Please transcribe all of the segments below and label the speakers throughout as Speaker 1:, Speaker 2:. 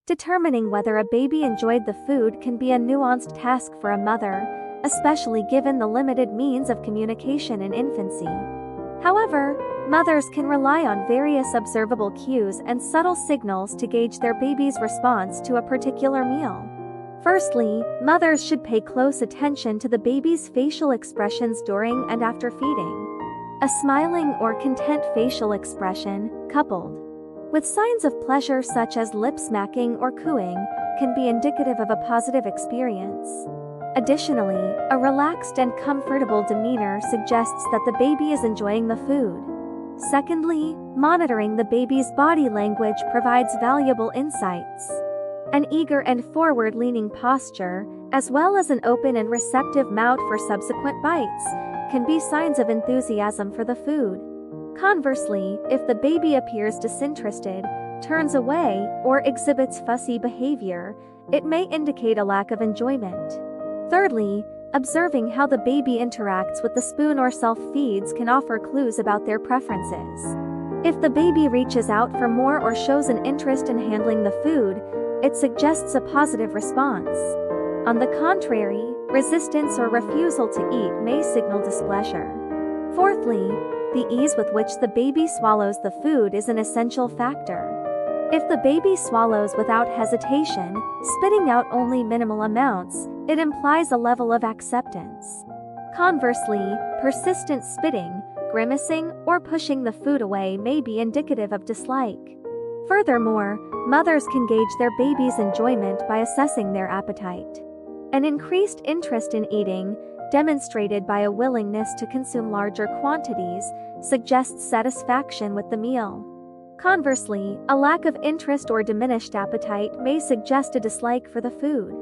Speaker 1: Determining whether a baby enjoyed the food can be a nuanced task for a mother, especially given the limited means of communication in infancy. However, mothers can rely on various observable cues and subtle signals to gauge their baby's response to a particular meal. Firstly, mothers should pay close attention to the baby's facial expressions during and after feeding. A smiling or content facial expression, coupled with signs of pleasure such as lip smacking or cooing, can be indicative of a positive experience. Additionally, a relaxed and comfortable demeanor suggests that the baby is enjoying the food. Secondly, monitoring the baby's body language provides valuable insights. An eager and forward-leaning posture, as well as an open and receptive mouth for subsequent bites, can be signs of enthusiasm for the food. Conversely, if the baby appears disinterested, turns away, or exhibits fussy behavior, it may indicate a lack of enjoyment. Thirdly, observing how the baby interacts with the spoon or self-feeds can offer clues about their preferences. If the baby reaches out for more or shows an interest in handling the food, it suggests a positive response. On the contrary, resistance or refusal to eat may signal displeasure. Fourthly, the ease with which the baby swallows the food is an essential factor. If the baby swallows without hesitation, spitting out only minimal amounts, it implies a level of acceptance. Conversely, persistent spitting, grimacing, or pushing the food away may be indicative of dislike. Furthermore, mothers can gauge their baby's enjoyment by assessing their appetite. An increased interest in eating, demonstrated by a willingness to consume larger quantities, suggests satisfaction with the meal. Conversely, a lack of interest or diminished appetite may suggest a dislike for the food.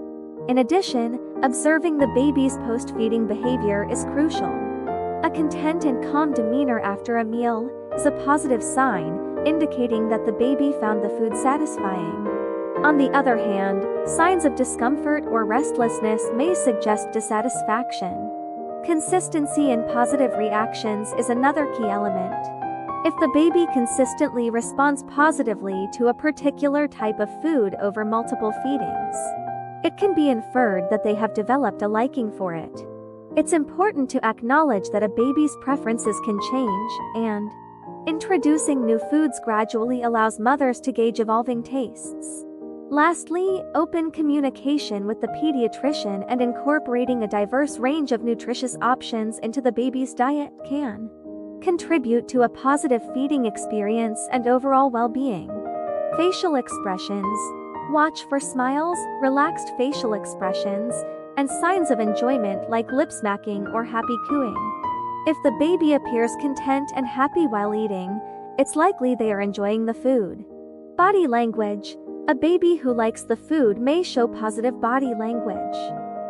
Speaker 1: In addition, observing the baby's post-feeding behavior is crucial. A content and calm demeanor after a meal is a positive sign, indicating that the baby found the food satisfying. On the other hand, signs of discomfort or restlessness may suggest dissatisfaction. Consistency in positive reactions is another key element. If the baby consistently responds positively to a particular type of food over multiple feedings, it can be inferred that they have developed a liking for it. It's important to acknowledge that a baby's preferences can change, and introducing new foods gradually allows mothers to gauge evolving tastes. Lastly, open communication with the pediatrician and incorporating a diverse range of nutritious options into the baby's diet can contribute to a positive feeding experience and overall well-being. Facial expressions. Watch for smiles, relaxed facial expressions, and signs of enjoyment like lip smacking or happy cooing. If the baby appears content and happy while eating, it's likely they are enjoying the food. Body language. A baby who likes the food may show positive body language.